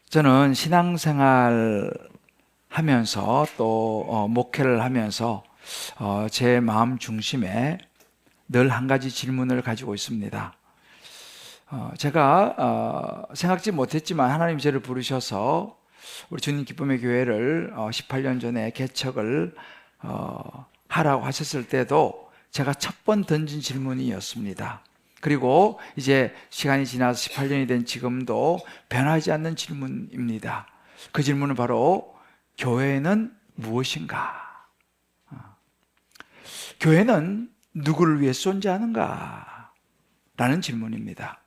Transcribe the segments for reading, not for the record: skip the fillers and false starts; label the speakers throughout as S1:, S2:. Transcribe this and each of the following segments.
S1: 저는 신앙생활 하면서 또 목회를 하면서 제 마음 중심에 늘 한 가지 질문을 가지고 있습니다. 제가 생각지 못했지만 하나님이 저를 부르셔서 우리 주님 기쁨의 교회를 18년 전에 개척을 하라고 하셨을 때도 제가 첫 번 던진 질문이었습니다. 그리고 이제 시간이 지나서 18년이 된 지금도 변하지 않는 질문입니다. 그 질문은 바로 교회는 무엇인가? 교회는 누구를 위해 존재하는가? 라는 질문입니다.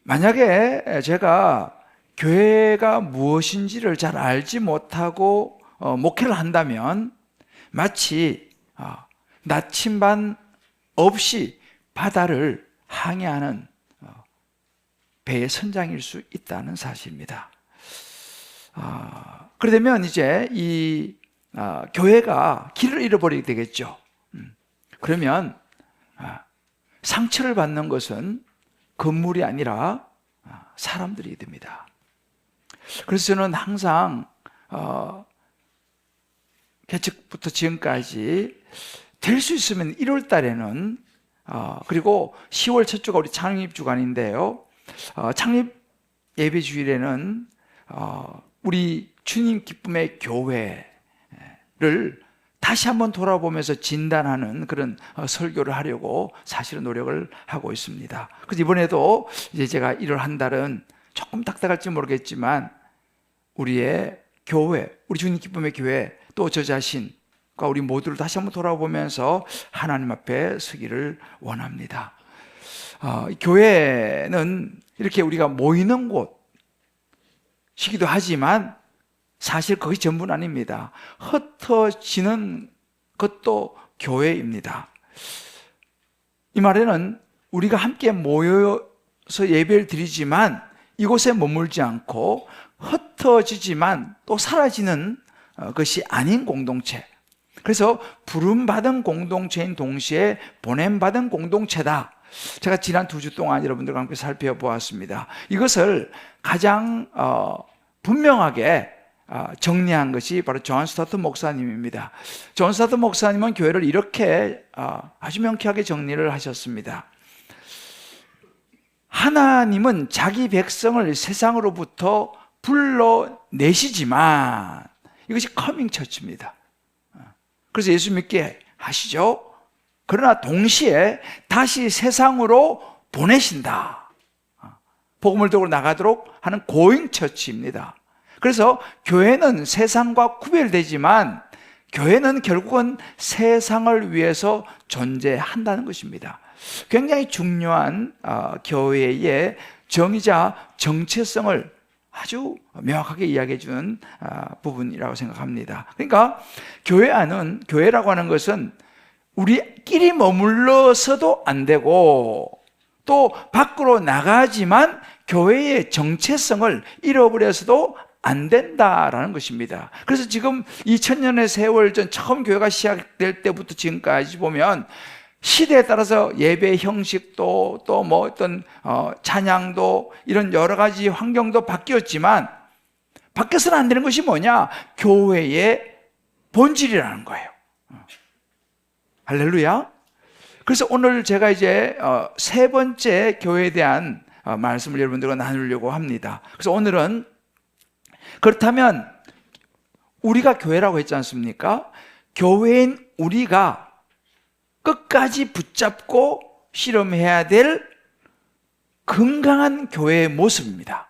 S1: 만약에 제가 교회가 무엇인지를 잘 알지 못하고 목회를 한다면 마치 나침반 없이 바다를 항해하는 배의 선장일 수 있다는 사실입니다. 그러면 이제 이 교회가 길을 잃어버리게 되겠죠. 그러면 상처를 받는 것은 건물이 아니라 사람들이 됩니다. 그래서 저는 항상 개척부터 지금까지 될 수 있으면 1월 달에는 그리고 10월 첫 주가 우리 창립 주간인데요. 창립 예배 주일에는 우리 주님 기쁨의 교회를 다시 한번 돌아보면서 진단하는 그런 설교를 하려고 사실은 노력을 하고 있습니다. 그래서 이번에도 이제 제가 1월 한 달은 조금 딱딱할지 모르겠지만 우리의 교회, 우리 주님 기쁨의 교회, 또 저 자신과 우리 모두를 다시 한번 돌아보면서 하나님 앞에 서기를 원합니다. 교회는 이렇게 우리가 모이는 곳이기도 하지만 사실 그것이 전부는 아닙니다. 흩어지는 것도 교회입니다. 이 말에는 우리가 함께 모여서 예배를 드리지만 이곳에 머물지 않고 흩어지지만 또 사라지는 것이 아닌 공동체, 그래서 부름받은 공동체인 동시에 보냄받은 공동체다. 제가 지난 2주 동안 여러분들과 함께 살펴보았습니다. 이것을 가장 분명하게 정리한 것이 바로 존 스타트 목사님입니다. 존 스타트 목사님은 교회를 이렇게 아주 명쾌하게 정리를 하셨습니다. 하나님은 자기 백성을 세상으로부터 불러내시지만 이것이 커밍 처치입니다. 그래서 예수 믿게 하시죠. 그러나 동시에 다시 세상으로 보내신다. 복음을 들고 나가도록 하는 고잉 처치입니다. 그래서 교회는 세상과 구별되지만 교회는 결국은 세상을 위해서 존재한다는 것입니다. 굉장히 중요한 교회의 정의자 정체성을 아주 명확하게 이야기해 주는 부분이라고 생각합니다. 그러니까 교회라고 하는 것은 우리끼리 머물러서도 안 되고 또 밖으로 나가지만 교회의 정체성을 잃어버려서도 안 된다라는 것입니다. 그래서 지금 2000년의 세월 전 처음 교회가 시작될 때부터 지금까지 보면 시대에 따라서 예배 형식도 또 뭐 어떤 찬양도 이런 여러 가지 환경도 바뀌었지만 바뀌어서는 안 되는 것이 뭐냐? 교회의 본질이라는 거예요. 할렐루야. 그래서 오늘 제가 이제 세 번째 교회에 대한 말씀을 여러분들과 나누려고 합니다. 그래서 오늘은 그렇다면 우리가 교회라고 했지 않습니까? 교회인 우리가 끝까지 붙잡고 실험해야 될 건강한 교회의 모습입니다.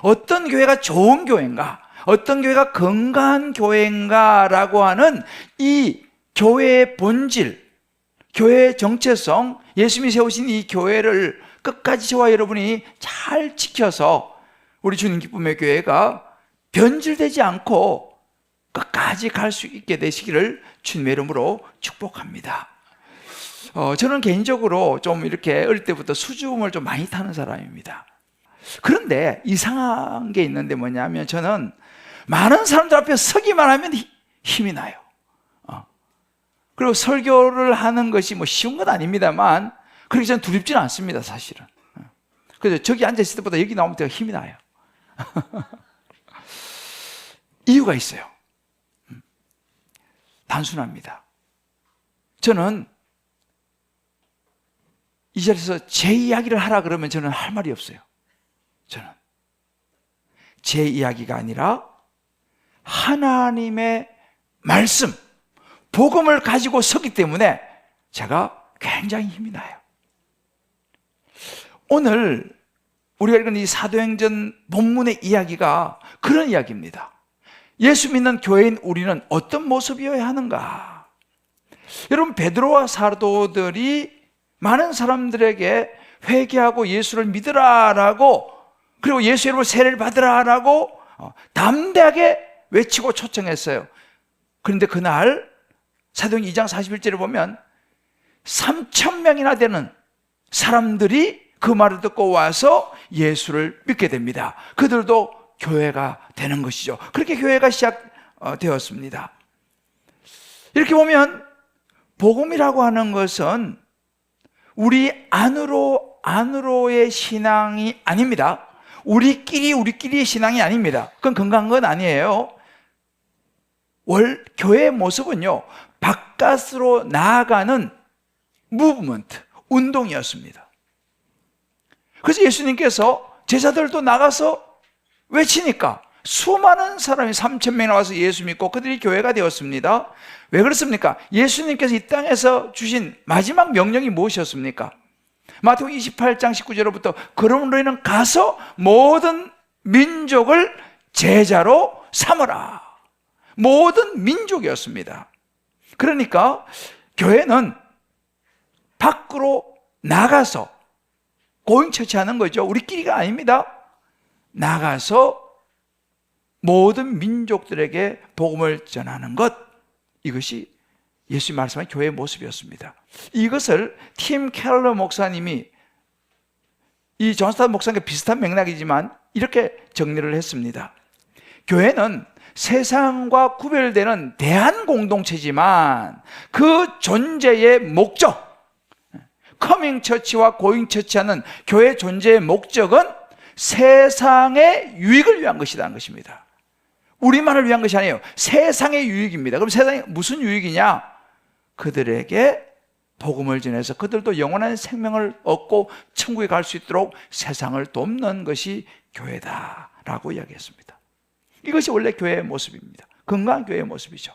S1: 어떤 교회가 좋은 교회인가? 어떤 교회가 건강한 교회인가라고 하는 이 교회의 본질, 교회의 정체성, 예수님이 세우신 이 교회를 끝까지 저와 여러분이 잘 지켜서 우리 주님 기쁨의 교회가 변질되지 않고 끝까지 갈 수 있게 되시기를 주님의 이름으로 축복합니다. 저는 개인적으로 좀 이렇게 어릴 때부터 수줍음을 좀 많이 타는 사람입니다. 그런데 이상한 게 있는데 뭐냐면 저는 많은 사람들 앞에 서기만 하면 힘이 나요. 그리고 설교를 하는 것이 뭐 쉬운 건 아닙니다만 그렇게 저는 두렵지는 않습니다, 사실은. 그래서 저기 앉아있을 때보다 여기 나오면 더 힘이 나요. 이유가 있어요. 단순합니다. 저는 이 자리에서 제 이야기를 하라 그러면 저는 할 말이 없어요. 저는 제 이야기가 아니라 하나님의 말씀, 복음을 가지고 서기 때문에 제가 굉장히 힘이 나요. 오늘 우리가 읽은 이 사도행전 본문의 이야기가 그런 이야기입니다. 예수 믿는 교회인 우리는 어떤 모습이어야 하는가? 여러분, 베드로와 사도들이 많은 사람들에게 회개하고 예수를 믿으라라고, 그리고 예수 이름으로 세례를 받으라라고 담대하게 외치고 초청했어요. 그런데 그날 사도행전 2장 41절에 보면 3,000명이나 되는 사람들이 그 말을 듣고 와서 예수를 믿게 됩니다. 그들도 교회가 되는 것이죠. 그렇게 교회가 시작되었습니다. 이렇게 보면 복음이라고 하는 것은 우리 안으로의 신앙이 아닙니다. 우리끼리의 신앙이 아닙니다. 그건 건강한 건 아니에요. 교회의 모습은요, 바깥으로 나아가는 무브먼트, 운동이었습니다. 그래서 예수님께서 제자들도 나가서 외치니까 수많은 사람이 3,000명이 나와서 예수 믿고 그들이 교회가 되었습니다. 왜 그렇습니까? 예수님께서 이 땅에서 주신 마지막 명령이 무엇이었습니까? 마태복음 28장 19절로부터 그러므로 너희는 가서 모든 민족을 제자로 삼으라. 모든 민족이었습니다. 그러니까 교회는 밖으로 나가서 고잉처치하는 거죠. 우리끼리가 아닙니다. 나가서 모든 민족들에게 복음을 전하는 것, 이것이 예수님 말씀한 교회의 모습이었습니다. 이것을 팀 켈러 목사님이, 이 존스탄 목사님과 비슷한 맥락이지만 이렇게 정리를 했습니다. 교회는 세상과 구별되는 대한 공동체지만 그 존재의 목적, 커밍 처치와 고잉 처치하는 교회 존재의 목적은 세상의 유익을 위한 것이라는 것입니다. 우리만을 위한 것이 아니에요. 세상의 유익입니다. 그럼 세상에 무슨 유익이냐? 그들에게 복음을 전해서 그들도 영원한 생명을 얻고 천국에 갈 수 있도록 세상을 돕는 것이 교회다라고 이야기했습니다. 이것이 원래 교회의 모습입니다. 건강한 교회의 모습이죠.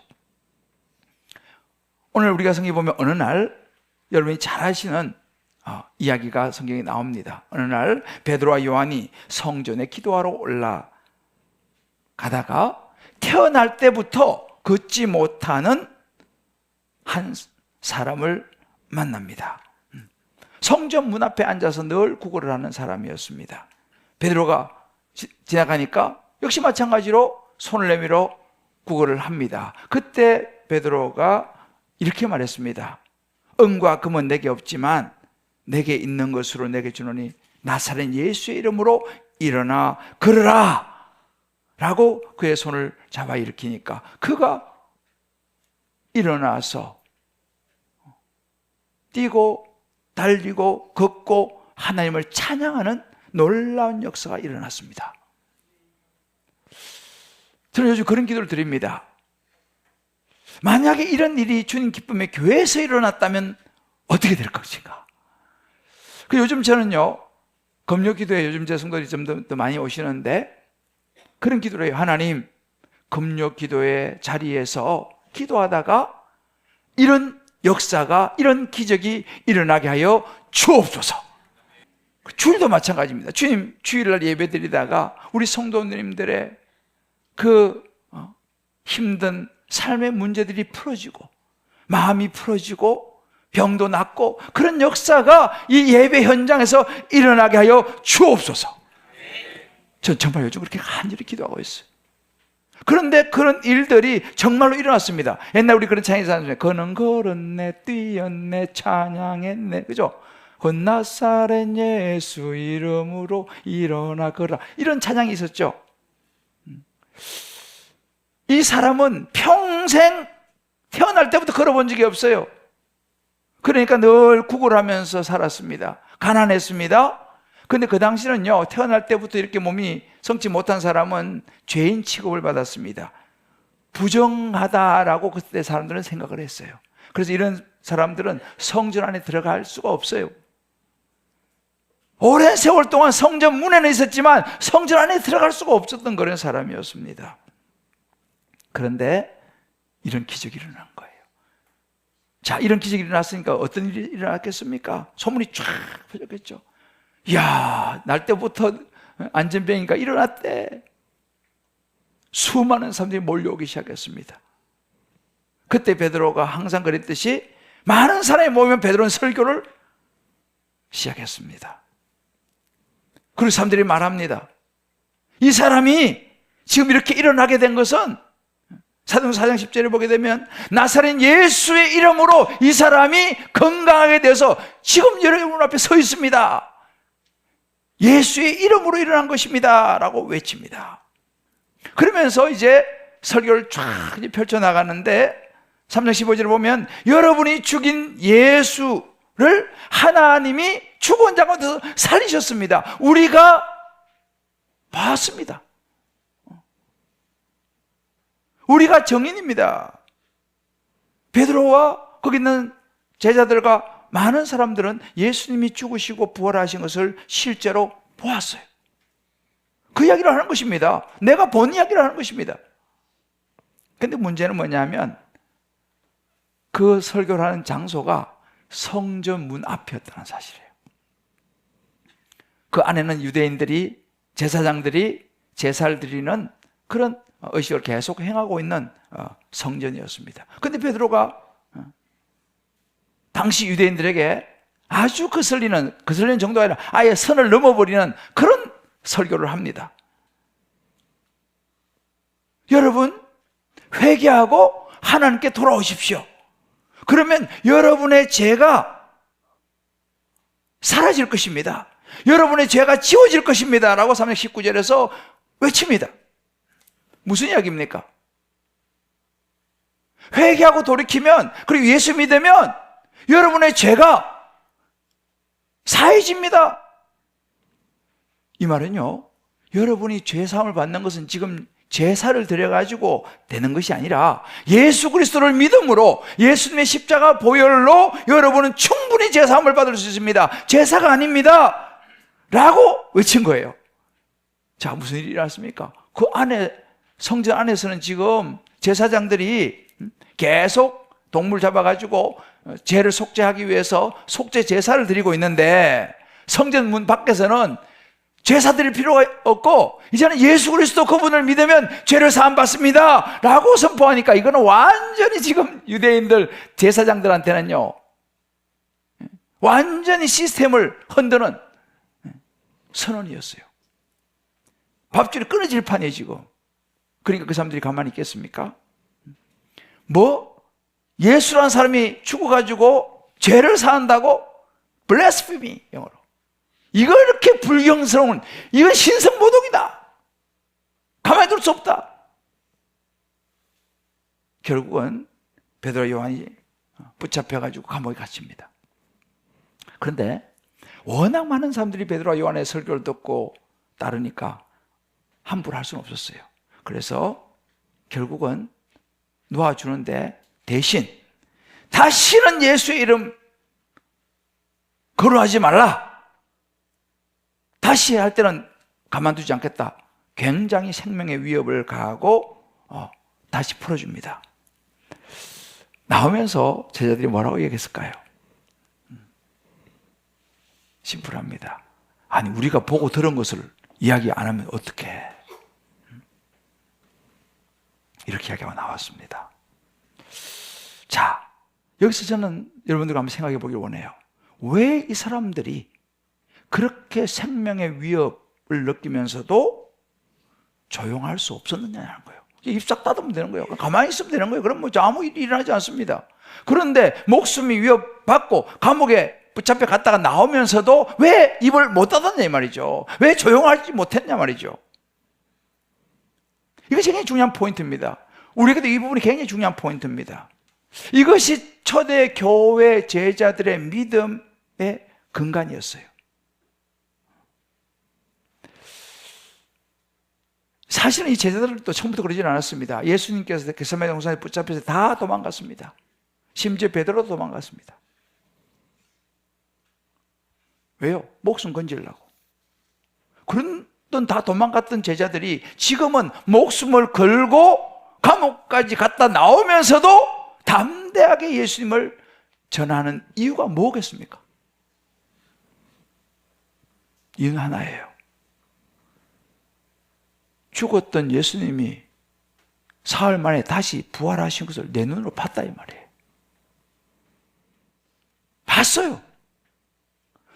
S1: 오늘 우리가 성경에 보면 어느 날 여러분이 잘 아시는 이야기가 성경에 나옵니다. 어느 날 베드로와 요한이 성전에 기도하러 올라가다가 태어날 때부터 걷지 못하는 한 사람을 만납니다. 성전 문 앞에 앉아서 늘 구걸을 하는 사람이었습니다. 베드로가 지나가니까 역시 마찬가지로 손을 내밀어 구걸을 합니다. 그때 베드로가 이렇게 말했습니다. 은과 금은 내게 없지만 내게 있는 것으로 내게 주노니 나사렛 예수의 이름으로 일어나 걸으라 라고 그의 손을 잡아 일으키니까 그가 일어나서 뛰고 달리고 걷고 하나님을 찬양하는 놀라운 역사가 일어났습니다. 저는 요즘 그런 기도를 드립니다. 만약에 이런 일이 주님 기쁨의 교회에서 일어났다면 어떻게 될 것인가? 요즘 저는요, 금요 기도에 요즘 제 성도들이 좀 더 많이 오시는데 그런 기도를 해요. 하나님, 금요 기도의 자리에서 기도하다가 이런 역사가, 이런 기적이 일어나게 하여 주옵소서. 주일도 마찬가지입니다. 주님, 주일날 예배 드리다가 우리 성도님들의 힘든 삶의 문제들이 풀어지고 마음이 풀어지고 병도 낫고 그런 역사가 이 예배 현장에서 일어나게 하여 주옵소서. 전 정말 요즘 그렇게 간절히 기도하고 있어요. 그런데 그런 일들이 정말로 일어났습니다. 옛날 우리 그런 찬양이 있었는데 그는 걸었네 뛰었네 찬양했네, 그죠? 그 나사렛 예수 이름으로 일어나 걸어라, 이런 찬양이 있었죠. 이 사람은 평생 태어날 때부터 걸어본 적이 없어요. 그러니까 늘 구걸하면서 살았습니다. 가난했습니다. 근데 그 당시는요, 태어날 때부터 이렇게 몸이 성치 못한 사람은 죄인 취급을 받았습니다. 부정하다라고 그때 사람들은 생각을 했어요. 그래서 이런 사람들은 성전 안에 들어갈 수가 없어요. 오랜 세월 동안 성전 문에는 있었지만 성전 안에 들어갈 수가 없었던 그런 사람이었습니다. 그런데 이런 기적이 일어난 거예요. 자, 이런 기적이 일어났으니까 어떤 일이 일어났겠습니까? 소문이 쫙 퍼졌겠죠. 이야, 날 때부터 안전병이가 일어났대. 수많은 사람들이 몰려오기 시작했습니다. 그때 베드로가 항상 그랬듯이 많은 사람이 모이면 베드로는 설교를 시작했습니다. 그리고 사람들이 말합니다. 이 사람이 지금 이렇게 일어나게 된 것은 사도행전 4장 10절에 보게 되면 나사렛 예수의 이름으로 이 사람이 건강하게 되어서 지금 여러분 앞에 서 있습니다. 예수의 이름으로 일어난 것입니다 라고 외칩니다. 그러면서 이제 설교를 쫙 펼쳐나가는데 3장 15절에 보면 여러분이 죽인 예수를 하나님이 죽은 자 가운데서 살리셨습니다. 우리가 봤습니다. 우리가 증인입니다. 베드로와 거기 있는 제자들과 많은 사람들은 예수님이 죽으시고 부활하신 것을 실제로 보았어요. 그 이야기를 하는 것입니다. 내가 본 이야기를 하는 것입니다. 근데 문제는 뭐냐면 그 설교를 하는 장소가 성전 문 앞이었다는 사실이에요. 그 안에는 유대인들이, 제사장들이 제사를 드리는 그런 의식을 계속 행하고 있는 성전이었습니다. 그런데 베드로가 당시 유대인들에게 아주 거슬리는 정도가 아니라 아예 선을 넘어버리는 그런 설교를 합니다. 여러분, 회개하고 하나님께 돌아오십시오. 그러면 여러분의 죄가 사라질 것입니다. 여러분의 죄가 지워질 것입니다 라고 3장 19절에서 외칩니다. 무슨 이야기입니까? 회개하고 돌이키면, 그리고 예수 믿으면 여러분의 죄가 사해집니다. 이 말은요, 여러분이 죄사함을 받는 것은 지금 제사를 드려가지고 되는 것이 아니라 예수 그리스도를 믿음으로 예수님의 십자가 보혈로 여러분은 충분히 제사함을 받을 수 있습니다. 제사가 아닙니다 라고 외친 거예요. 자, 무슨 일이 일어났습니까? 그 안에, 성전 안에서는 지금 제사장들이 계속 동물 잡아가지고 죄를 속죄하기 위해서 속죄 제사를 드리고 있는데 성전 문 밖에서는 제사 드릴 필요가 없고 이제는 예수 그리스도 그분을 믿으면 죄를 사함 받습니다 라고 선포하니까 이거는 완전히 지금 유대인들 제사장들한테는요 완전히 시스템을 흔드는 선언이었어요. 밥줄이 끊어질 판이에요 지금. 그러니까 그 사람들이 가만히 있겠습니까? 예수라는 사람이 죽어가지고 죄를 사한다고? blasphemy, 영어로. 이거 이렇게 불경스러운, 이건 신성모독이다. 가만히 둘 수 없다. 결국은 베드로 요한이 붙잡혀가지고 감옥에 갇힙니다. 그런데 워낙 많은 사람들이 베드로와 요한의 설교를 듣고 따르니까 함부로 할 수는 없었어요. 그래서 결국은 놓아주는데 대신 다시는 예수의 이름 거론하지 말라. 다시 할 때는 가만두지 않겠다. 굉장히 생명의 위협을 가하고 다시 풀어줍니다. 나오면서 제자들이 뭐라고 얘기했을까요? 심플합니다. 아니, 우리가 보고 들은 것을 이야기 안 하면 어떡해? 이렇게 이야기가 나왔습니다. 자, 여기서 저는 여러분들과 한번 생각해 보길 원해요. 왜 이 사람들이 그렇게 생명의 위협을 느끼면서도 조용할 수 없었느냐는 거예요. 입싹 닫으면 되는 거예요. 가만히 있으면 되는 거예요. 그럼 아무 일이 일어나지 않습니다. 그런데 목숨이 위협받고 감옥에 붙잡혀 갔다가 나오면서도 왜 입을 못 닫았냐 이 말이죠. 왜 조용하지 못했냐 말이죠. 이것이 굉장히 중요한 포인트입니다. 우리에게도 이 부분이 굉장히 중요한 포인트입니다. 이것이 초대 교회 제자들의 믿음의 근간이었어요. 사실은 이 제자들도 처음부터 그러진 않았습니다. 예수님께서 겟세마네 동산에 붙잡혀서 다 도망갔습니다. 심지어 베드로도 도망갔습니다. 왜요? 목숨 건지려고. 그런 다 도망갔던 제자들이 지금은 목숨을 걸고 감옥까지 갔다 나오면서도 담대하게 예수님을 전하는 이유가 뭐겠습니까? 이유는 하나예요. 죽었던 예수님이 사흘 만에 다시 부활하신 것을 내 눈으로 봤다 이 말이에요. 봤어요.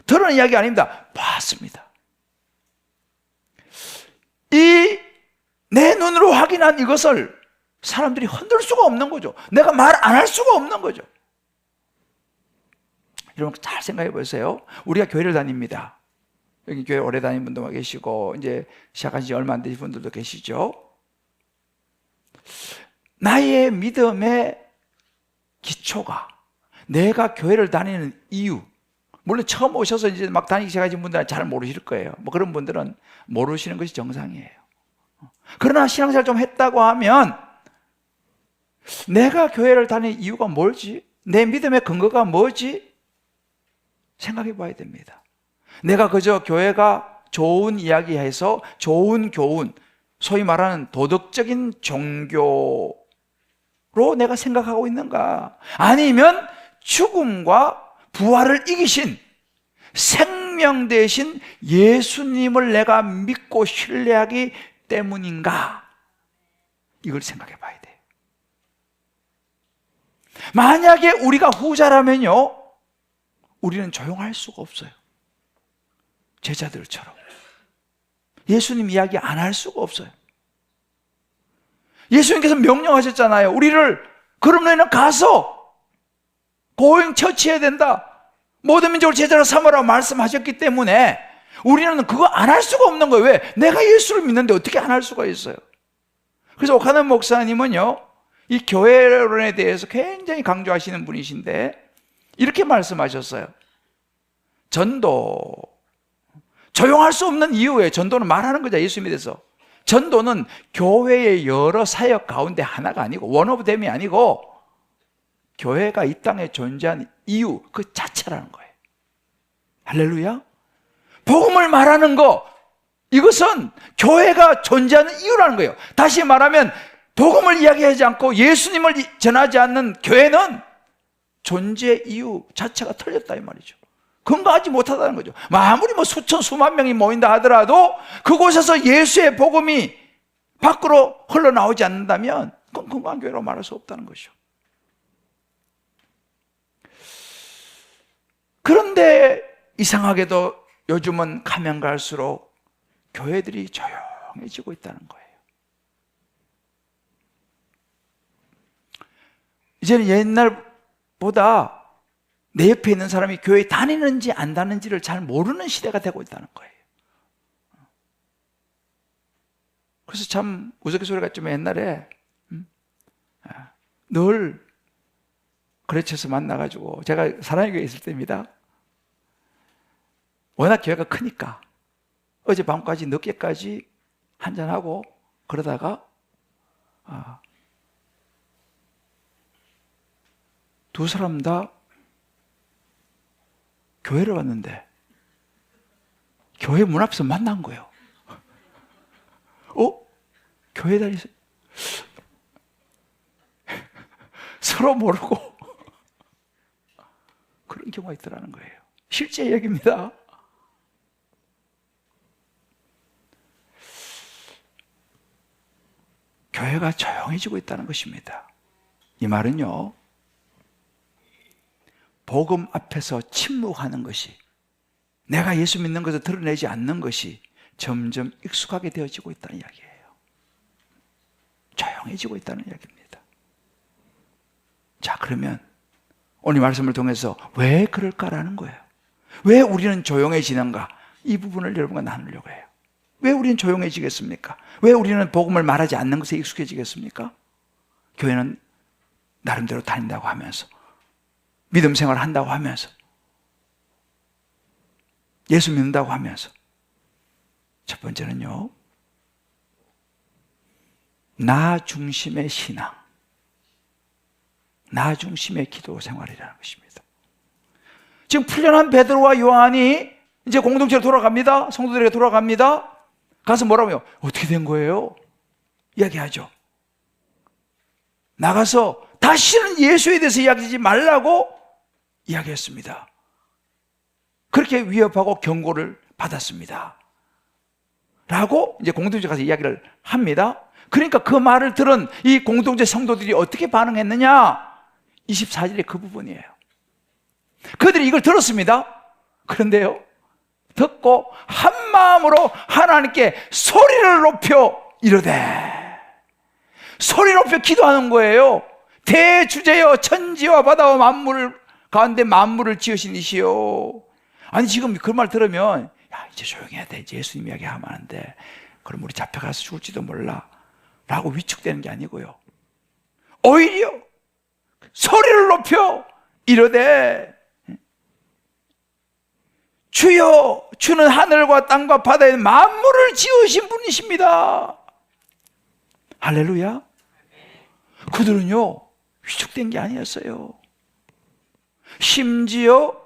S1: 들은 이야기 아닙니다. 봤습니다. 이 내 눈으로 확인한 이것을 사람들이 흔들 수가 없는 거죠. 내가 말 안 할 수가 없는 거죠. 여러분 잘 생각해 보세요. 우리가 교회를 다닙니다. 여기 교회 오래 다니는 분도 계시고 이제 시작한 지 얼마 안 되신 분들도 계시죠. 나의 믿음의 기초가 내가 교회를 다니는 이유, 물론 처음 오셔서 이제 막 다니기 시작하신 분들은 잘 모르실 거예요. 뭐 그런 분들은 모르시는 것이 정상이에요. 그러나 신앙생활 좀 했다고 하면 내가 교회를 다니는 이유가 뭘지? 내 믿음의 근거가 뭐지? 생각해 봐야 됩니다. 내가 그저 교회가 좋은 이야기해서 좋은 교훈, 소위 말하는 도덕적인 종교로 내가 생각하고 있는가? 아니면 죽음과 부활을 이기신 생명 대신 예수님을 내가 믿고 신뢰하기 때문인가? 이걸 생각해 봐야 돼요. 만약에 우리가 후자라면요, 우리는 조용할 수가 없어요. 제자들처럼 예수님 이야기 안 할 수가 없어요. 예수님께서 명령하셨잖아요. 우리를 그럼 너희는 가서 고행 처치해야 된다. 모든 민족을 제자로 삼으라고 말씀하셨기 때문에 우리는 그거 안 할 수가 없는 거예요. 왜? 내가 예수를 믿는데 어떻게 안 할 수가 있어요? 그래서 오카노 목사님은요, 이 교회론에 대해서 굉장히 강조하시는 분이신데 이렇게 말씀하셨어요. 전도, 조용할 수 없는 이유예요. 전도는 말하는 거죠. 예수님에 대해서. 전도는 교회의 여러 사역 가운데 하나가 아니고 원 오브 댐이 아니고 교회가 이 땅에 존재한 이유 그 자체라는 거예요. 할렐루야. 복음을 말하는 거, 이것은 교회가 존재하는 이유라는 거예요. 다시 말하면 복음을 이야기하지 않고 예수님을 전하지 않는 교회는 존재 이유 자체가 틀렸다 이 말이죠. 근거하지 못하다는 거죠. 아무리 뭐 수천 수만 명이 모인다 하더라도 그곳에서 예수의 복음이 밖으로 흘러나오지 않는다면 그건 건강한 교회라고 말할 수 없다는 것이죠. 그런데 이상하게도 요즘은 가면 갈수록 교회들이 조용해지고 있다는 거예요. 이제는 옛날보다 내 옆에 있는 사람이 교회 다니는지 안 다니는지를 잘 모르는 시대가 되고 있다는 거예요. 그래서 참 우스갯소리 같지만 옛날에 늘 거래처에서 만나가지고, 제가 사랑의 교회에 있을 때입니다. 워낙 교회가 크니까 어젯밤까지 늦게까지 한잔하고 그러다가 두 사람 다 교회를 왔는데 교회 문 앞에서 만난 거예요. 교회 다니세요? 서로 모르고 그런 경우가 있더라는 거예요. 실제 얘기입니다. 교회가 조용해지고 있다는 것입니다. 이 말은요, 복음 앞에서 침묵하는 것이, 내가 예수 믿는 것을 드러내지 않는 것이 점점 익숙하게 되어지고 있다는 이야기예요. 조용해지고 있다는 이야기입니다. 자, 그러면 오늘 말씀을 통해서 왜 그럴까라는 거예요. 왜 우리는 조용해지는가? 이 부분을 여러분과 나누려고 해요. 왜 우리는 조용해지겠습니까? 왜 우리는 복음을 말하지 않는 것에 익숙해지겠습니까? 교회는 나름대로 다닌다고 하면서, 믿음 생활을 한다고 하면서, 예수 믿는다고 하면서. 첫 번째는요, 나 중심의 신앙, 나 중심의 기도 생활이라는 것입니다. 지금 풀려난 베드로와 요한이 이제 공동체로 돌아갑니다. 성도들에게 돌아갑니다. 가서 뭐라고 해요? 어떻게 된 거예요? 이야기하죠. 나가서 다시는 예수에 대해서 이야기하지 말라고 이야기했습니다. 그렇게 위협하고 경고를 받았습니다. 라고 이제 공동체 가서 이야기를 합니다. 그러니까 그 말을 들은 이 공동체 성도들이 어떻게 반응했느냐? 24절에 그 부분이에요. 그들이 이걸 들었습니다. 그런데요, 듣고 한 마음으로 하나님께 소리를 높여 이르되, 소리 높여 기도하는 거예요. 대주제여 천지와 바다와 만물 가운데 만물을 지으신 이시여. 아니 지금 그 말 들으면 야 이제 조용히 해야 돼, 이제 예수님 이야기하면 안 돼, 그럼 우리 잡혀가서 죽을지도 몰라 라고 위축되는 게 아니고요, 오히려 소리를 높여 이르되 주여, 주는 하늘과 땅과 바다에 만물을 지으신 분이십니다. 할렐루야. 그들은요 위축된 게 아니었어요. 심지어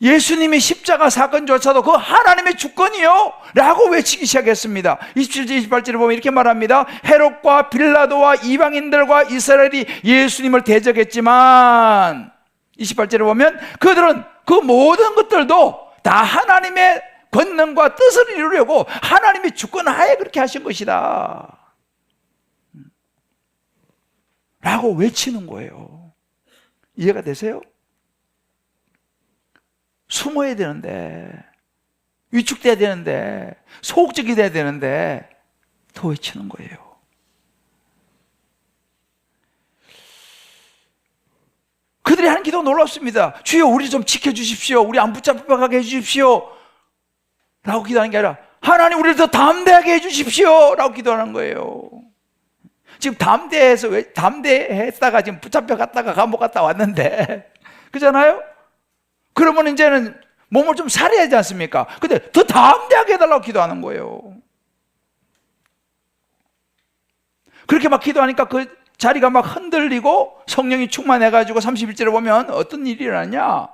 S1: 예수님의 십자가 사건조차도 그 하나님의 주권이요 라고 외치기 시작했습니다. 27절 28절에 보면 이렇게 말합니다. 헤롯과 빌라도와 이방인들과 이스라엘이 예수님을 대적했지만, 28절에 보면 그들은 그 모든 것들도 다 하나님의 권능과 뜻을 이루려고 하나님의 주권 하에 그렇게 하신 것이다 라고 외치는 거예요. 이해가 되세요? 숨어야 되는데, 위축돼야 되는데, 소극적이 돼야 되는데 더 외치는 거예요. 그들이 하는 기도가 놀랍습니다. 주여 우리 좀 지켜주십시오, 우리 안 붙잡혀가게 해주십시오 라고 기도하는 게 아니라 하나님 우리를 더 담대하게 해주십시오 라고 기도하는 거예요. 지금 담대했다가 지금 붙잡혀 갔다가 감옥 갔다 왔는데 그잖아요? 그러면 이제는 몸을 좀 살해야 하지 않습니까? 근데 더 담대하게 해달라고 기도하는 거예요. 그렇게 막 기도하니까 그 자리가 막 흔들리고 성령이 충만해가지고 31절에 보면 어떤 일이 일어나냐?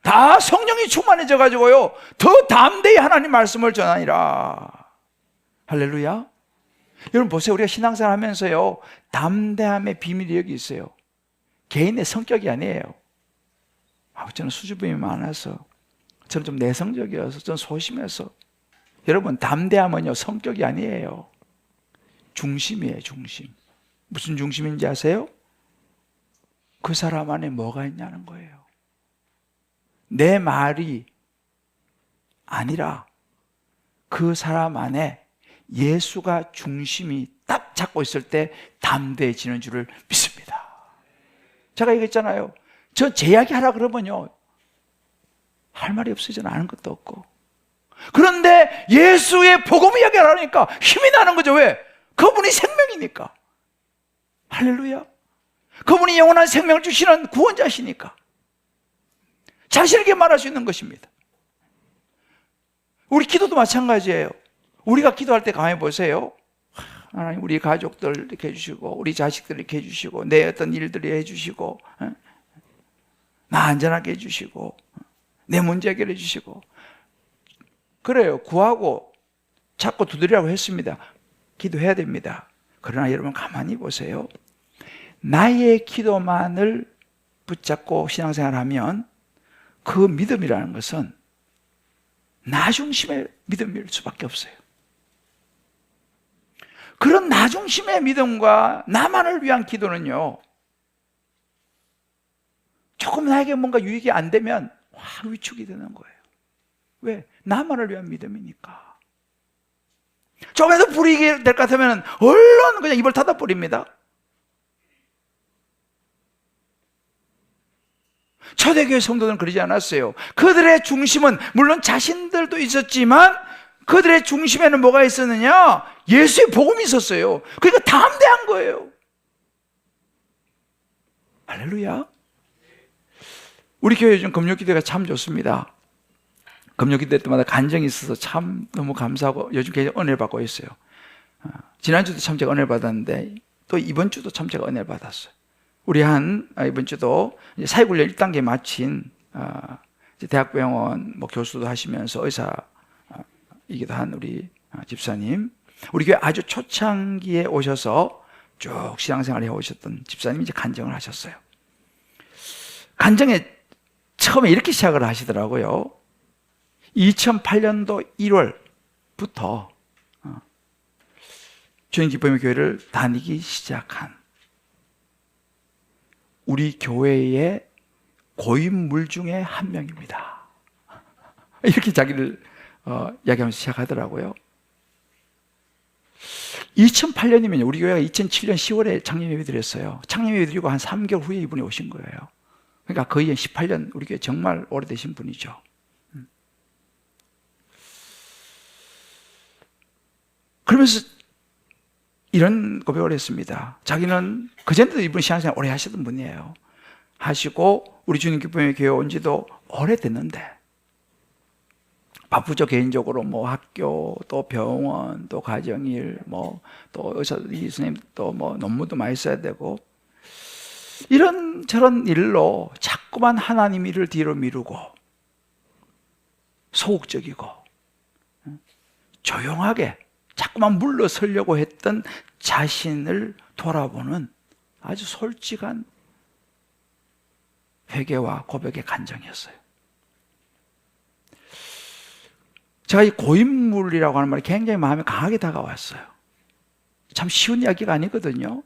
S1: 다 성령이 충만해져가지고요 더 담대히 하나님 말씀을 전하니라. 할렐루야. 여러분 보세요. 우리가 신앙생활 하면서요 담대함의 비밀이 여기 있어요. 개인의 성격이 아니에요. 저는 수줍음이 많아서, 저는 좀 내성적이어서, 저는 소심해서. 여러분 담대함은요 성격이 아니에요. 중심이에요. 중심. 무슨 중심인지 아세요? 그 사람 안에 뭐가 있냐는 거예요. 내 말이 아니라 그 사람 안에 예수가 중심이 딱 잡고 있을 때 담대해지는 줄을 믿습니다. 제가 얘기했잖아요. 저 제 이야기 하라 그러면요 할 말이 없어요. 저는 아는 것도 없고. 그런데 예수의 복음 이야기 하라니까 힘이 나는 거죠. 왜? 그분이 생명이니까. 할렐루야. 그분이 영원한 생명을 주시는 구원자시니까 자신에게 말할 수 있는 것입니다. 우리 기도도 마찬가지예요. 우리가 기도할 때 가만히 보세요. 하나님 우리 가족들 이렇게 해주시고, 우리 자식들 이렇게 해주시고, 내 어떤 일들이 해주시고, 나 안전하게 해주시고, 내 문제 해결해 주시고. 그래요. 구하고 찾고 두드리라고 했습니다. 기도해야 됩니다. 그러나 여러분 가만히 보세요. 나의 기도만을 붙잡고 신앙생활하면 그 믿음이라는 것은 나 중심의 믿음일 수밖에 없어요. 그런 나 중심의 믿음과 나만을 위한 기도는요 조금 나에게 뭔가 유익이 안 되면 위축이 되는 거예요. 왜? 나만을 위한 믿음이니까. 조금에도 불이익이 될 것 같으면 얼른 그냥 입을 닫아 버립니다. 초대교회 성도들은 그러지 않았어요. 그들의 중심은 물론 자신들도 있었지만 그들의 중심에는 뭐가 있었느냐? 예수의 복음이 있었어요. 그러니까 담대한 거예요. 할렐루야. 우리 교회 요즘 금요기도가 참 좋습니다. 금요기도 때마다 간증이 있어서 참 너무 감사하고 요즘 굉장히 은혜를 받고 있어요. 지난주도 참 제가 은혜를 받았는데 또 이번 주도 참 제가 은혜를 받았어요. 우리 이번 주도 사회훈련 1단계 마친 대학병원 교수도 하시면서 의사이기도 한 우리 집사님, 우리 교회 아주 초창기에 오셔서 쭉 신앙생활을 해오셨던 집사님이 이제 간증을 하셨어요. 간증에 처음에 이렇게 시작을 하시더라고요. 2008년도 1월부터 주님 기쁨의 교회를 다니기 시작한 우리 교회의 고인물 중에 한 명입니다. 이렇게 자기를 이야기하면서 시작하더라고요. 2008년이면 우리 교회가 2007년 10월에 창립예배 드렸어요. 창립예배 드리고 한 3개월 후에 이분이 오신 거예요. 그러니까 거의 18년 우리 교회 정말 오래되신 분이죠. 그러면서 이런 고백을 했습니다. 자기는 그전에도 이분 신앙생활 오래 하시던 분이에요. 하시고 우리 주님 기쁨의 교회 온 지도 오래됐는데 바쁘죠. 개인적으로 학교, 또 병원, 또 가정일, 또 의사 선생님, 또 논문도 많이 써야 되고 이런 저런 일로 자꾸만 하나님 일을 뒤로 미루고 소극적이고 조용하게 자꾸만 물러서려고 했던 자신을 돌아보는 아주 솔직한 회개와 고백의 간증이었어요. 제가 이 고인물이라고 하는 말이 굉장히 마음에 강하게 다가왔어요. 참 쉬운 이야기가 아니거든요.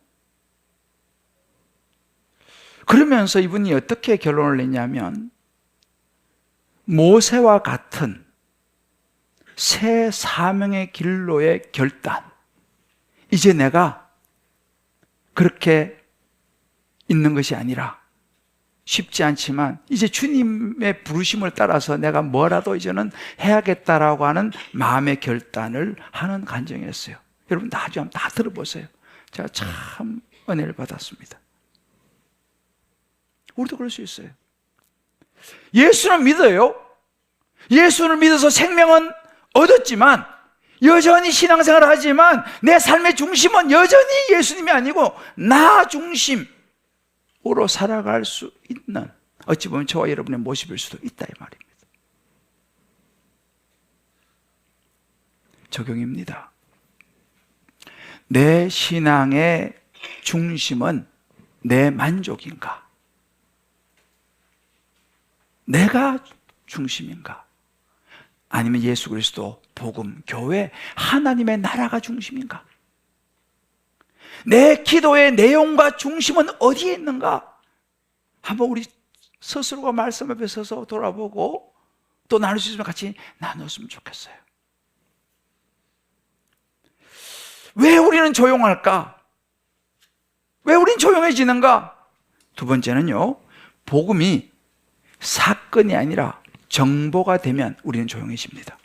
S1: 그러면서 이분이 어떻게 결론을 냈냐면 모세와 같은 새 사명의 길로의 결단, 이제 내가 그렇게 있는 것이 아니라 쉽지 않지만 이제 주님의 부르심을 따라서 내가 뭐라도 이제는 해야겠다라고 하는 마음의 결단을 하는 간증이었어요. 여러분 나중에 한번 다 들어보세요. 제가 참 은혜를 받았습니다. 우리도 그럴 수 있어요. 예수는 믿어요. 예수를 믿어서 생명은 얻었지만 여전히 신앙생활을 하지만 내 삶의 중심은 여전히 예수님이 아니고 나 중심으로 살아갈 수 있는, 어찌 보면 저와 여러분의 모습일 수도 있다 이 말입니다. 적용입니다. 내 신앙의 중심은 내 만족인가? 내가 중심인가? 아니면 예수 그리스도, 복음, 교회, 하나님의 나라가 중심인가? 내 기도의 내용과 중심은 어디에 있는가? 한번 우리 스스로가 말씀 앞에 서서 돌아보고 또 나눌 수 있으면 같이 나눴으면 좋겠어요. 왜 우리는 조용할까? 왜 우린 조용해지는가? 두 번째는요, 복음이 사건이 아니라 정보가 되면 우리는 조용해집니다.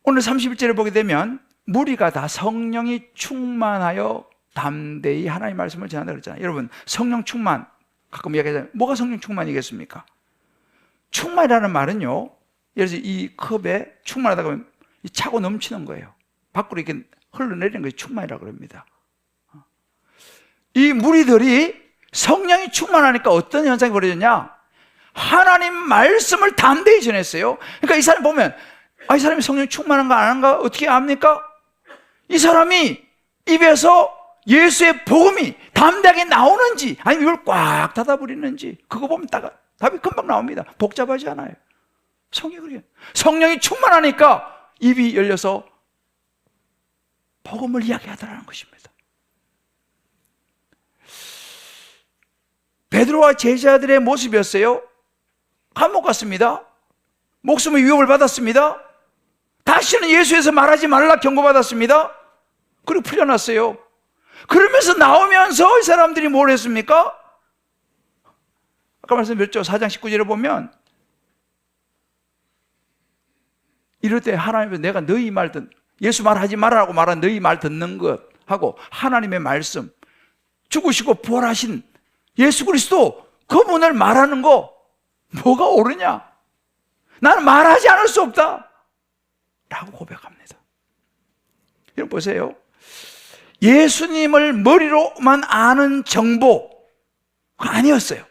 S1: 오늘 31절을 보게 되면 무리가 다 성령이 충만하여 담대히 하나님의 말씀을 전한다 그랬잖아요. 여러분, 성령 충만 가끔 이야기하잖아요. 뭐가 성령 충만이겠습니까? 충만이라는 말은요, 예를 들어서 이 컵에 충만하다 그러면 차고 넘치는 거예요. 밖으로 이렇게 흘러내리는 것이 충만이라고 합니다. 이 무리들이 성령이 충만하니까 어떤 현상이 벌어졌냐? 하나님 말씀을 담대히 전했어요. 그러니까 이 사람 보면 이 사람이 성령 충만한가 안 한가 어떻게 압니까? 이 사람이 입에서 예수의 복음이 담대하게 나오는지 아니면 이걸 꽉 닫아버리는지 그거 보면 답이 금방 나옵니다. 복잡하지 않아요. 성령이 충만하니까 입이 열려서 복음을 이야기하더라는 것입니다. 베드로와 제자들의 모습이었어요. 감옥 갔습니다. 목숨의 위협을 받았습니다. 다시는 예수에서 말하지 말라 경고받았습니다. 그리고 풀려났어요. 그러면서 나오면서 이 사람들이 뭘 했습니까? 아까 말씀드렸죠. 4장 19절에 보면 이럴 때 하나님은 내가 너희 말 예수 말하지 말라고 말한 너희 말 듣는 것 하고 하나님의 말씀, 죽으시고 부활하신 예수 그리스도 그분을 말하는 거 뭐가 옳으냐? 나는 말하지 않을 수 없다 라고 고백합니다. 여러분 보세요. 예수님을 머리로만 아는 정보가 아니었어요.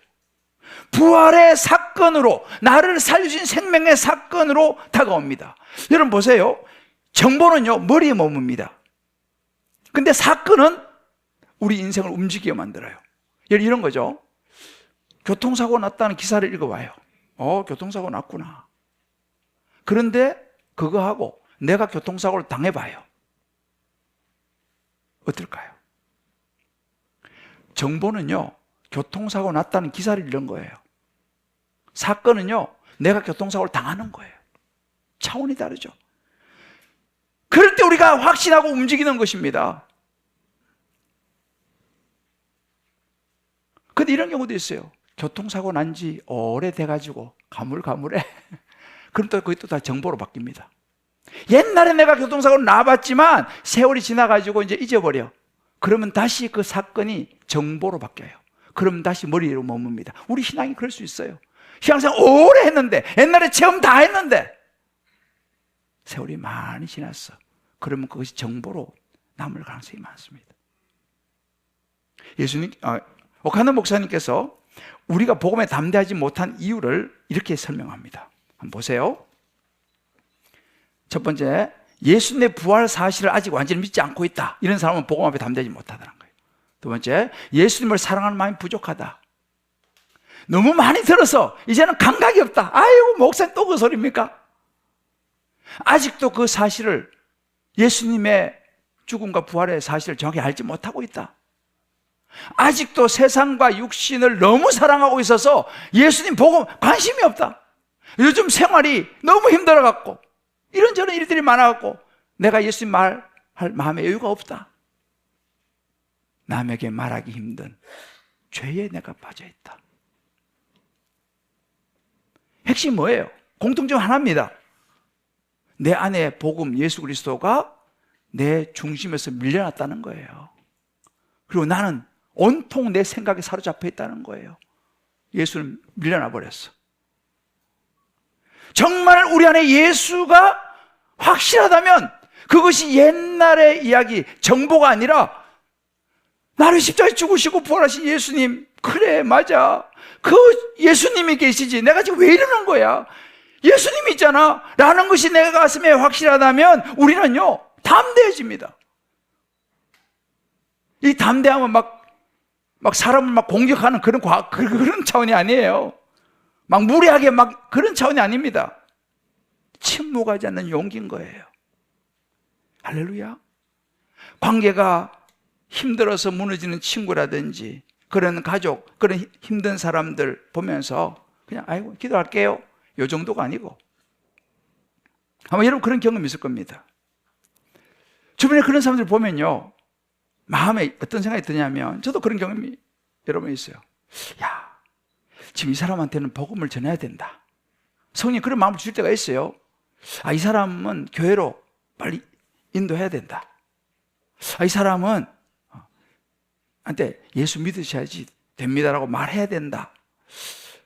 S1: 부활의 사건으로, 나를 살려주신 생명의 사건으로 다가옵니다. 여러분 보세요. 정보는요, 머리에 머뭅니다. 근데 사건은 우리 인생을 움직이게 만들어요. 이런 거죠. 교통사고 났다는 기사를 읽어봐요. 교통사고 났구나. 그런데 그거하고 내가 교통사고를 당해봐요. 어떨까요? 정보는요, 교통사고 났다는 기사를 읽는 거예요. 사건은요, 내가 교통사고를 당하는 거예요. 차원이 다르죠. 그럴 때 우리가 확신하고 움직이는 것입니다. 근데 이런 경우도 있어요. 교통사고 난 지 오래돼가지고 가물가물해. 그럼 또 그게 또 다 정보로 바뀝니다. 옛날에 내가 교통사고를 나봤지만 세월이 지나가지고 이제 잊어버려. 그러면 다시 그 사건이 정보로 바뀌어요. 그러면 다시 머리로 머뭅니다. 우리 신앙이 그럴 수 있어요. 신앙생활 오래 했는데, 옛날에 체험 다 했는데 세월이 많이 지났어. 그러면 그것이 정보로 남을 가능성이 많습니다. 오카노 목사님께서 우리가 복음에 담대하지 못한 이유를 이렇게 설명합니다. 한번 보세요. 첫 번째, 예수님의 부활 사실을 아직 완전히 믿지 않고 있다. 이런 사람은 복음 앞에 담대하지 못하다는 거예요. 두 번째, 예수님을 사랑하는 마음이 부족하다. 너무 많이 들어서 이제는 감각이 없다. 아이고, 목사님 또 그 소리입니까? 아직도 그 사실을, 예수님의 죽음과 부활의 사실을 정확히 알지 못하고 있다. 아직도 세상과 육신을 너무 사랑하고 있어서 예수님 복음 관심이 없다. 요즘 생활이 너무 힘들어갖고 이런저런 일들이 많아갖고 내가 예수님 말할 마음의 여유가 없다. 남에게 말하기 힘든 죄에 내가 빠져있다. 핵심이 뭐예요? 공통점 하나입니다. 내 안에 복음 예수 그리스도가 내 중심에서 밀려났다는 거예요. 그리고 나는 온통 내 생각에 사로잡혀 있다는 거예요. 예수는 밀려나 버렸어. 정말 우리 안에 예수가 확실하다면 그것이 옛날의 이야기, 정보가 아니라 나를 십자가에 죽으시고 부활하신 예수님, 그래 맞아, 그 예수님이 계시지, 내가 지금 왜 이러는 거야, 예수님이 있잖아 라는 것이 내 가슴에 확실하다면 우리는요 담대해집니다. 이 담대함은 막 사람을 막 공격하는 그런 차원이 아니에요. 막 무례하게 막 그런 차원이 아닙니다. 침묵하지 않는 용기인 거예요. 할렐루야. 관계가 힘들어서 무너지는 친구라든지 그런 가족, 그런 힘든 사람들 보면서 그냥 아이고 기도할게요, 요 정도가 아니고, 아마 여러분 그런 경험이 있을 겁니다. 주변에 그런 사람들 보면요 마음에 어떤 생각이 드냐면, 저도 그런 경험이 여러 번 있어요. 야, 지금 이 사람한테는 복음을 전해야 된다. 성령이 그런 마음을 주실 때가 있어요. 이 사람은 교회로 빨리 인도해야 된다. 이 사람은 한테 예수 믿으셔야지 됩니다라고 말해야 된다.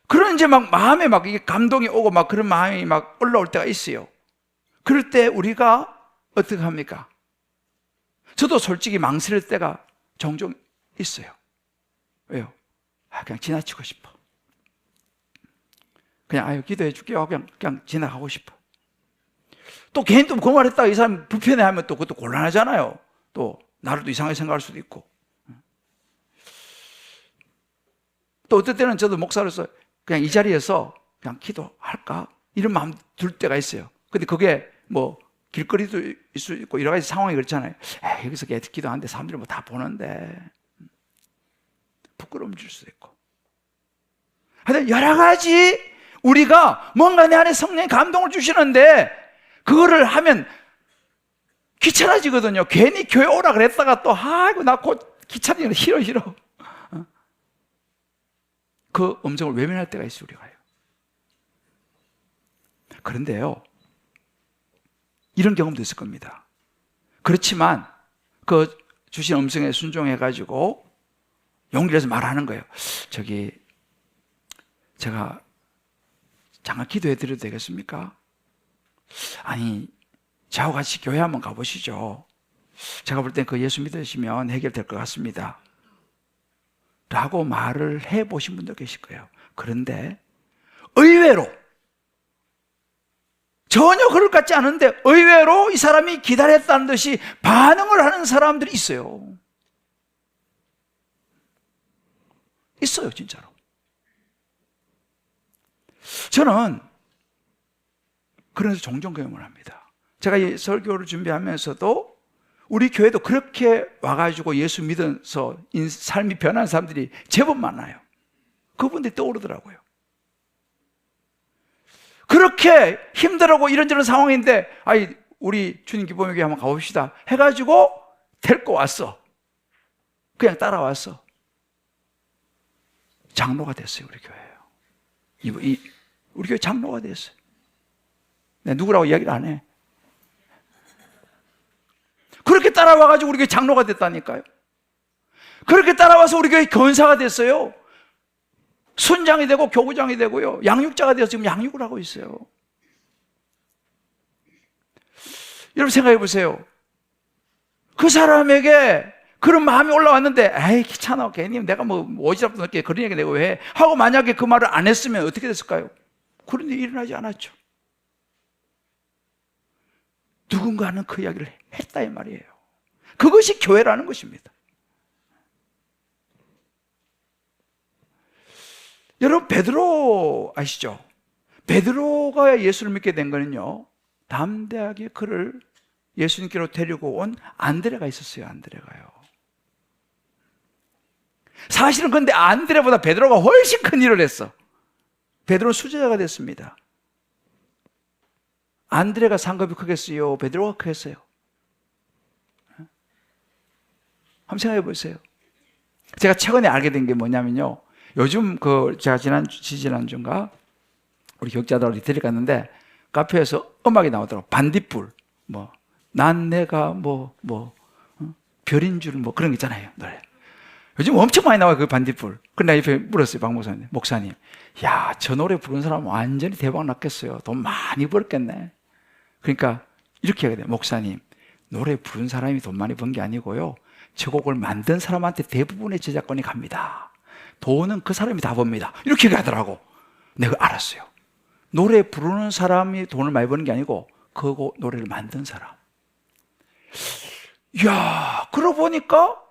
S1: 그런 이제 막 마음에 막 이게 감동이 오고 막 그런 마음이 막 올라올 때가 있어요. 그럴 때 우리가 어떻게 합니까? 저도 솔직히 망설일 때가 종종 있어요. 왜요? 그냥 지나치고 싶어. 그냥 기도해 줄게요. 그냥 지나가고 싶어. 또 괜히 또 그 말했다가 이 사람 불편해하면 또 그것도 곤란하잖아요. 또 나를 또 이상하게 생각할 수도 있고. 또 어떨 때는 저도 목사로서 그냥 이 자리에서 그냥 기도할까? 이런 마음 들 때가 있어요. 근데 그게 뭐 길거리도 있을 수 있고 여러 가지 상황이 그렇잖아요. 여기서 기도하는데 사람들이 뭐 다 보는데 부끄러움 줄 수도 있고. 하여튼 여러 가지 우리가 뭔가 내 안에 성령의 감동을 주시는데 그거를 하면 귀찮아지거든요. 괜히 교회 오라 그랬다가 또 아이고 나 곧 귀찮으니까 싫어. 그 음성을 외면할 때가 있어요, 우리가요. 그런데요, 이런 경험도 있을 겁니다. 그렇지만 그 주신 음성에 순종해가지고 용기를 내서 말하는 거예요. 제가 잠깐 기도해 드려도 되겠습니까? 아니, 저하고 같이 교회 한번 가보시죠. 제가 볼 땐 그 예수 믿으시면 해결될 것 같습니다 라고 말을 해보신 분도 계실 거예요. 그런데 의외로 전혀 그럴 것 같지 않은데 의외로 이 사람이 기다렸다는 듯이 반응을 하는 사람들이 있어요. 있어요, 진짜로. 저는 그래서 종종 경험을 합니다. 제가 이 설교를 준비하면서도 우리 교회도 그렇게 와가지고 예수 믿어서 삶이 변한 사람들이 제법 많아요. 그분들이 떠오르더라고요. 그렇게 힘들고 이런저런 상황인데, 우리 주님 기범에게 한번 가봅시다 해가지고 데리고 왔어. 그냥 따라왔어. 장로가 됐어요, 우리 교회예요. 우리 교회 장로가 됐어요. 내가 누구라고 이야기를 안 해. 그렇게 따라와가지고 우리 교회 장로가 됐다니까요. 그렇게 따라와서 우리 교회 권사가 됐어요. 순장이 되고 교구장이 되고요. 양육자가 되어서 지금 양육을 하고 있어요. 여러분 생각해 보세요. 그 사람에게 그런 마음이 올라왔는데, 에이 귀찮아, 괜히 내가 뭐 오지랖도 넓게 그런 얘기 내가 왜 해? 하고 만약에 그 말을 안 했으면 어떻게 됐을까요? 그런 일이 일어나지 않았죠. 누군가는 그 이야기를 했다 이 말이에요. 그것이 교회라는 것입니다. 여러분 베드로 아시죠? 베드로가 예수를 믿게 된 거는요, 담대하게 그를 예수님께로 데리고 온 안드레가 있었어요. 안드레가요. 사실은 근데 안드레보다 베드로가 훨씬 큰 일을 했어. 베드로는 수제자가 됐습니다. 안드레가 상급이 크겠어요? 베드로가 크겠어요? 한번 생각해 보세요. 제가 최근에 알게 된 게 뭐냐면요, 요즘 제가 지난주인가 우리 교육자들하고 리트릿 갔는데 카페에서 음악이 나오더라고. 반딧불, 난 내가 별인 줄 그런 거 있잖아요, 노래. 요즘 엄청 많이 나와요, 그 반딧불. 근데 옆에 물었어요, 박 목사님. 야, 저 노래 부른 사람 완전히 대박 났겠어요. 돈 많이 벌었겠네. 그러니까 이렇게 해야 돼요. 목사님, 노래 부른 사람이 돈 많이 번 게 아니고요, 저 곡을 만든 사람한테 대부분의 저작권이 갑니다. 돈은 그 사람이 다 법니다. 이렇게 얘기하더라고. 내가 알았어요. 노래 부르는 사람이 돈을 많이 버는 게 아니고 그 노래를 만든 사람. 이야, 그러고 보니까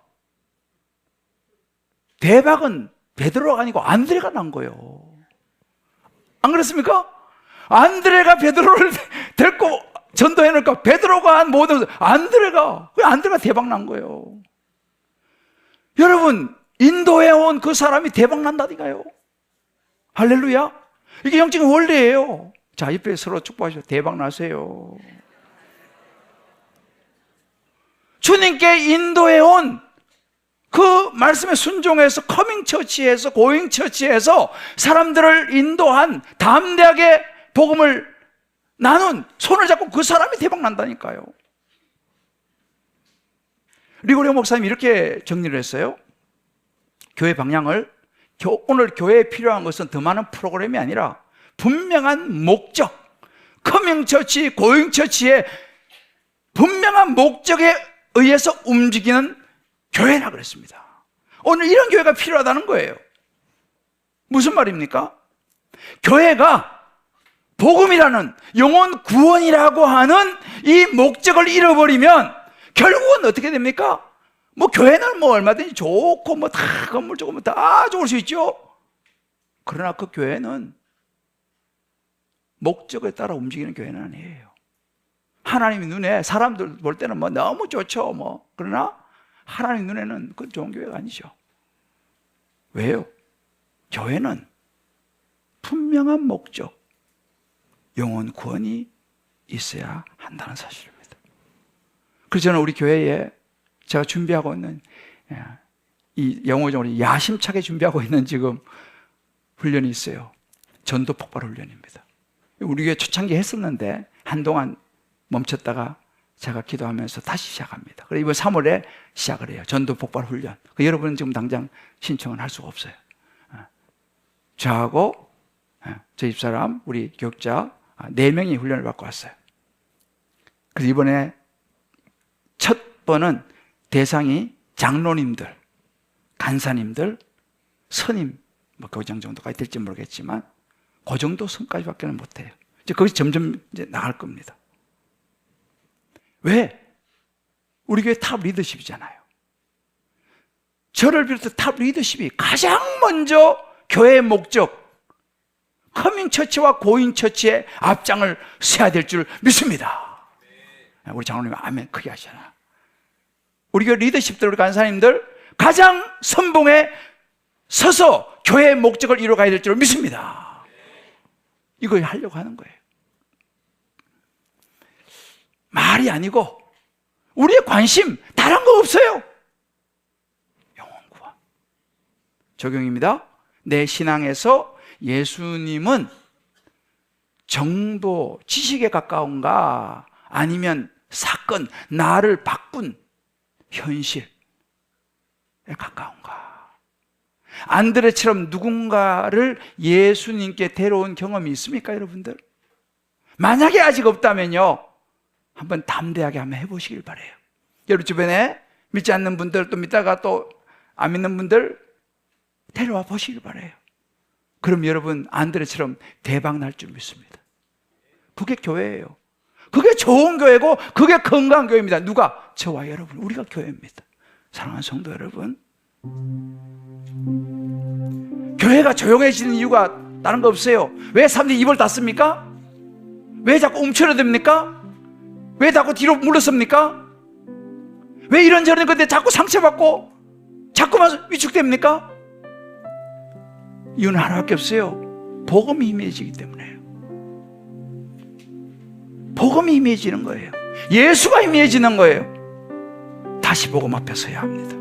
S1: 대박은 베드로가 아니고 안드레가 난 거예요. 안 그렇습니까? 안드레가 베드로를 데리고 전도해 놓을까? 베드로가 한 모든 안드레가 대박 난 거예요. 여러분, 인도에 온 그 사람이 대박 난다니까요. 할렐루야. 이게 영적인 원리예요. 자, 옆에 서로 축복하시고 대박 나세요. 주님께 인도에 온 그 말씀에 순종해서 커밍 처치에서 고잉 처치에서 사람들을 인도한 담대하게 복음을 나눈 손을 잡고 그 사람이 대박 난다니까요. 리고리오 목사님이 이렇게 정리를 했어요. 교회 방향을, 오늘 교회에 필요한 것은 더 많은 프로그램이 아니라 분명한 목적, 커밍 처치, 고잉 처치의 분명한 목적에 의해서 움직이는 교회라 그랬습니다. 오늘 이런 교회가 필요하다는 거예요. 무슨 말입니까? 교회가 복음이라는 영혼 구원이라고 하는 이 목적을 잃어버리면 결국은 어떻게 됩니까? 교회는 얼마든지 좋고 다 건물 좋고 다 좋을 수 있죠. 그러나 그 교회는 목적에 따라 움직이는 교회는 아니에요. 하나님 눈에 사람들 볼 때는 너무 좋죠. 그러나 하나님 눈에는 그건 좋은 교회가 아니죠. 왜요? 교회는 분명한 목적, 영혼 구원이 있어야 한다는 사실입니다. 그래서 저는 우리 교회에 제가 준비하고 있는, 이 영어적으로 야심차게 준비하고 있는 지금 훈련이 있어요. 전도 폭발 훈련입니다. 우리 교회 초창기 했었는데 한동안 멈췄다가 제가 기도하면서 다시 시작합니다. 그래서 이번 3월에 시작을 해요. 전도 폭발 훈련. 여러분은 지금 당장 신청은 할 수가 없어요. 저하고 저희 집사람, 우리 교육자 4명이 훈련을 받고 왔어요. 그래서 이번에 첫 첫 번은 대상이 장로님들, 간사님들, 스님, 뭐 교장 정도까지 될지 모르겠지만 그 정도 선까지밖에는 못해요. 이제 거기서 점점 이제 나갈 겁니다. 왜? 우리 교회 탑 리더십이잖아요. 저를 비롯해 탑 리더십이 가장 먼저 교회의 목적, 커밍 처치와 고인 처치의 앞장을 서야 될 줄 믿습니다. 우리 장로님 아멘 크게 하시잖아요. 우리 교회 리더십들, 우리 간사님들 가장 선봉에 서서 교회의 목적을 이루어가야 될 줄 믿습니다. 이거 하려고 하는 거예요. 말이 아니고 우리의 관심 다른 거 없어요. 영혼 구원. 적용입니다. 내 신앙에서 예수님은 정보, 지식에 가까운가 아니면 사건, 나를 바꾼 현실에 가까운가? 안드레처럼 누군가를 예수님께 데려온 경험이 있습니까, 여러분들? 만약에 아직 없다면요, 한번 담대하게 한번 해보시길 바라요. 여러분 주변에 믿지 않는 분들, 또 믿다가 또 안 믿는 분들 데려와 보시길 바라요. 그럼 여러분 안드레처럼 대박 날 줄 믿습니다. 그게 교회예요. 그게 좋은 교회고 그게 건강한 교회입니다. 누가? 저와 여러분, 우리가 교회입니다. 사랑하는 성도 여러분, 교회가 조용해지는 이유가 다른 거 없어요. 왜 사람들이 입을 닫습니까? 왜 자꾸 움츠러듭니까? 왜 자꾸 뒤로 물러섭니까? 왜 이런저런 건데 자꾸 상처받고 자꾸만 위축됩니까? 이유는 하나밖에 없어요. 복음이 희미해지기 때문에요. 복음이 희미해지는 거예요. 예수가 희미해지는 거예요. 다시 복음 앞에 서야 합니다.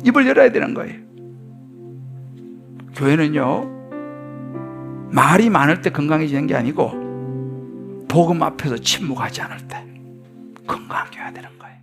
S1: 입을 열어야 되는 거예요. 교회는요, 말이 많을 때 건강해지는 게 아니고 복음 앞에서 침묵하지 않을 때 건강하게 해야 되는 거예요.